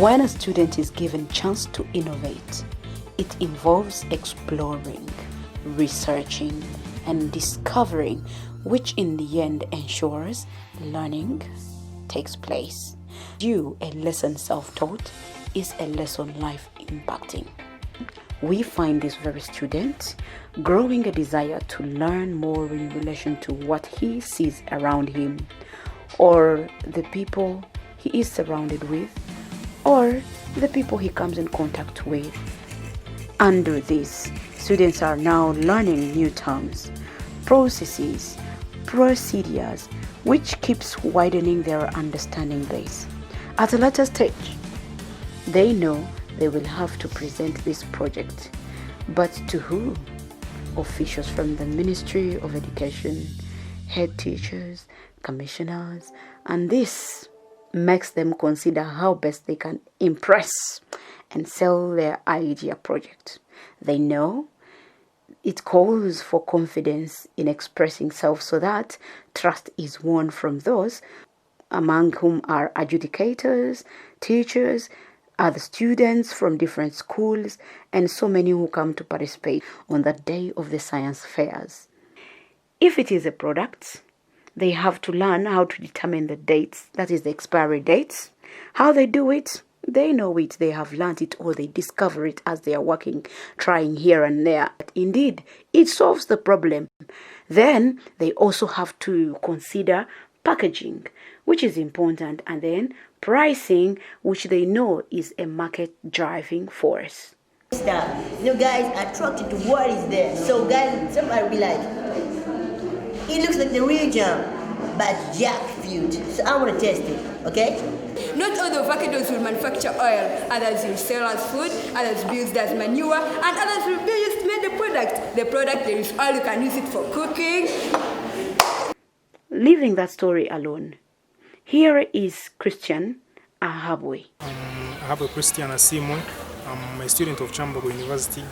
When a student is given chance to innovate, it involves exploring, researching, and discovering, which in the end ensures learning takes place. A lesson self-taught is a lesson life impacting. We find this very student growing a desire to learn more in relation to what he sees around him, or the people he is surrounded with, or the people he comes in contact with. Under this, students are now learning new terms, processes, procedures, which keeps widening their understanding base. At a later stage, they know they will have to present this project. But to who? Officials from the Ministry of Education, head teachers, commissioners, and this makes them consider how best they can impress and sell their idea project. They know it calls for confidence in expressing self so that trust is won from those among whom are adjudicators, teachers, other students from different schools, and so many who come to participate on the day of the science fairs. If it is a product, they have to learn how to determine the dates, that is the expiry dates. How they do it, they know it, they have learned it, or they discover it as they are working, trying here and there. But indeed, it solves the problem. Then they also have to consider packaging, which is important, and then pricing, which they know is a market driving force. Guys are attracted to what is there. So guys, somebody will be like, it looks like the real jam, but jackfruit. So I want to test it, okay? Not all the avocados will manufacture oil. Others will sell as food, others will use it as manure, and others will be used to make the product. The product, there is oil, you can use it for cooking. Leaving that story alone, here is Christian Ahabwe. Ahabwe Christian Asimo. I'm a student of Chambogo University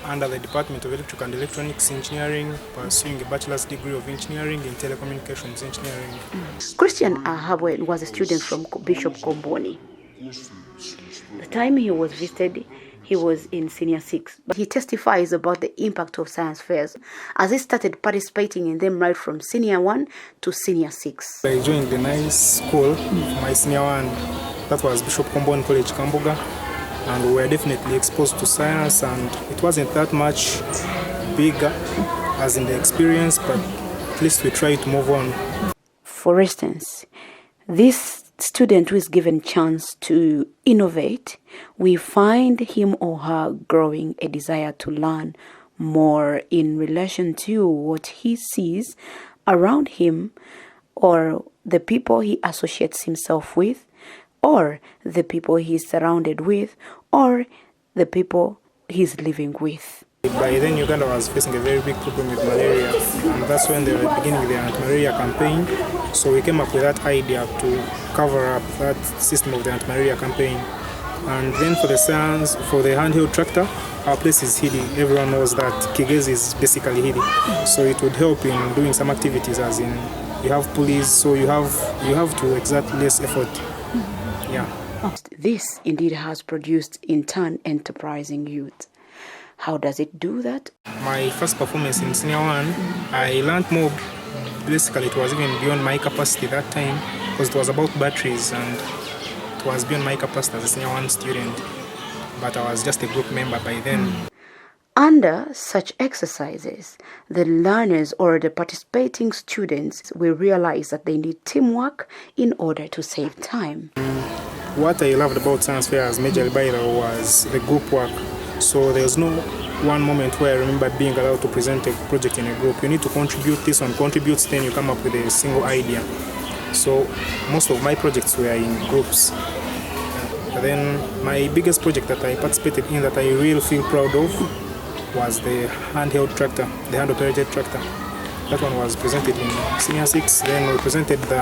under the Department of Electrical and Electronics Engineering, pursuing a bachelor's degree of engineering in telecommunications engineering. Christian Ahabwe was a student from Bishop Komboni. The time he was visited, he was in senior 6, but he testifies about the impact of science fairs as he started participating in them right from senior 1 to senior 6. I joined the nice school, my senior 1, that was Bishop Komboni College, Kamboga. And we were definitely exposed to science, and it wasn't that much bigger as in the experience, but at least we tried to move on. For instance, this student who is given chance to innovate, we find him or her growing a desire to learn more in relation to what he sees around him, or the people he associates himself with, or the people he's surrounded with, or the people he's living with. By then, Uganda was facing a very big problem with malaria, and that's when they were beginning the anti-malaria campaign. So we came up with that idea to cover up that system of the anti-malaria campaign. And then for the science, for the handheld tractor, our place is Hidi. Everyone knows that Kigezi is basically Hidi. So it would help in doing some activities, as in you have pulleys, so you have to exert less effort. Yeah. This indeed has produced in turn enterprising youth. How does it do that? My first performance in senior 1, I learned more. Basically, it was even beyond my capacity that time, because it was about batteries, and it was beyond my capacity as a senior 1 student. But I was just a group member by then. Under such exercises, the learners or the participating students will realize that they need teamwork in order to save time. What I loved about science fairs majorly by the way was the group work. So there's no one moment where I remember being allowed to present a project in a group. You need to contribute, this one contributes, then you come up with a single idea. So most of my projects were in groups. Then my biggest project that I participated in that I really feel proud of was the handheld tractor, the hand-operated tractor. That one was presented in Senior 6. Then we presented the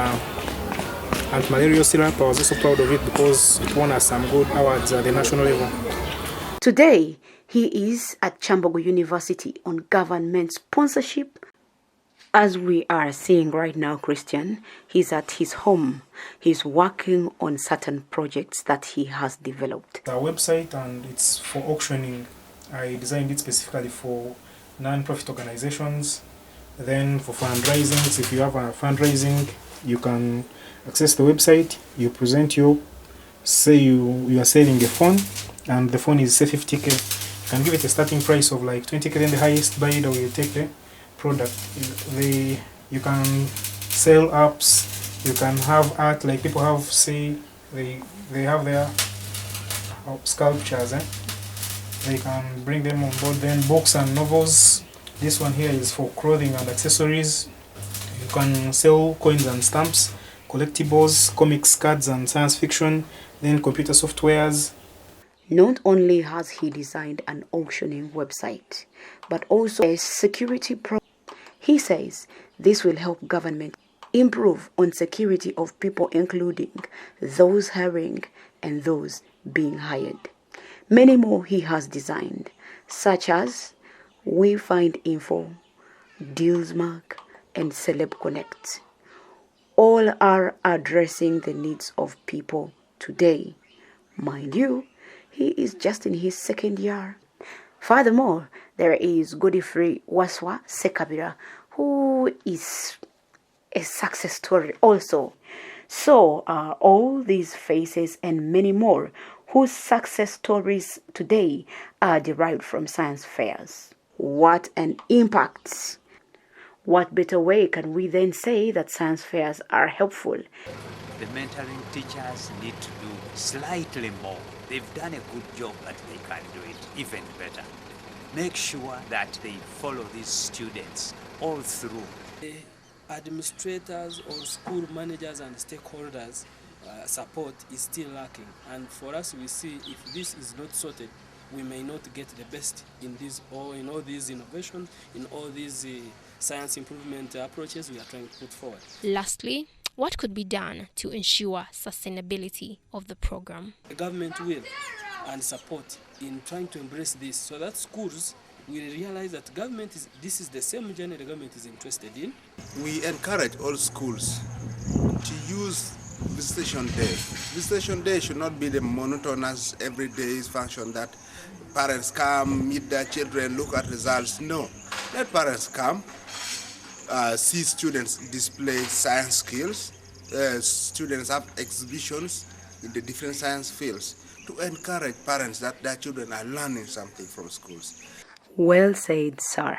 anti-malarial syrup. I was also proud of it because it won us some good awards at the national level. Today, he is at Chambogo University on government sponsorship. As we are seeing right now, Christian, he's at his home. He's working on certain projects that he has developed. It's a website and it's for auctioning. I designed it specifically for non-profit organizations. Then for fundraising, if you have a fundraising, you can access the website. You present say you are selling a phone, and the phone is say 50k. You can give it a starting price of like 20k. Then the highest bidder will take the product. You can sell apps. You can have art, like people have, say they have their sculptures. They can bring them on board. Then books and novels. This one here is for clothing and accessories. You can sell coins and stamps, collectibles, comics, cards and science fiction, then computer softwares. Not only has he designed an auctioning website, but also a security program. He says this will help government improve on security of people, including those hiring and those being hired. Many more he has designed, such as We Find Info, Dealsmark, and Celeb Connect. All are addressing the needs of people today. Mind you, he is just in his second year. Furthermore, there is Godfrey Waswa Sekabira, who is a success story also. So are all these faces and many more whose success stories today are derived from science fairs. What an impact! What better way can we then say that science fairs are helpful? The mentoring teachers need to do slightly more. They've done a good job, but they can do it even better. Make sure that they follow these students all through. The administrators or school managers and stakeholders support is still lacking, and for us we see if this is not sorted, we may not get the best in this or in all these innovations, in all these science improvement approaches we are trying to put forward. Lastly, what could be done to ensure sustainability of the program? The government will and support in trying to embrace this so that schools will realize that this is the same journey the government is interested in. We encourage all schools to use Visitation Day. Visitation Day should not be the monotonous everyday function that parents come, meet their children, look at results. No, let parents come, see students display science skills. Students have exhibitions in the different science fields to encourage parents that their children are learning something from schools. Well said, sir.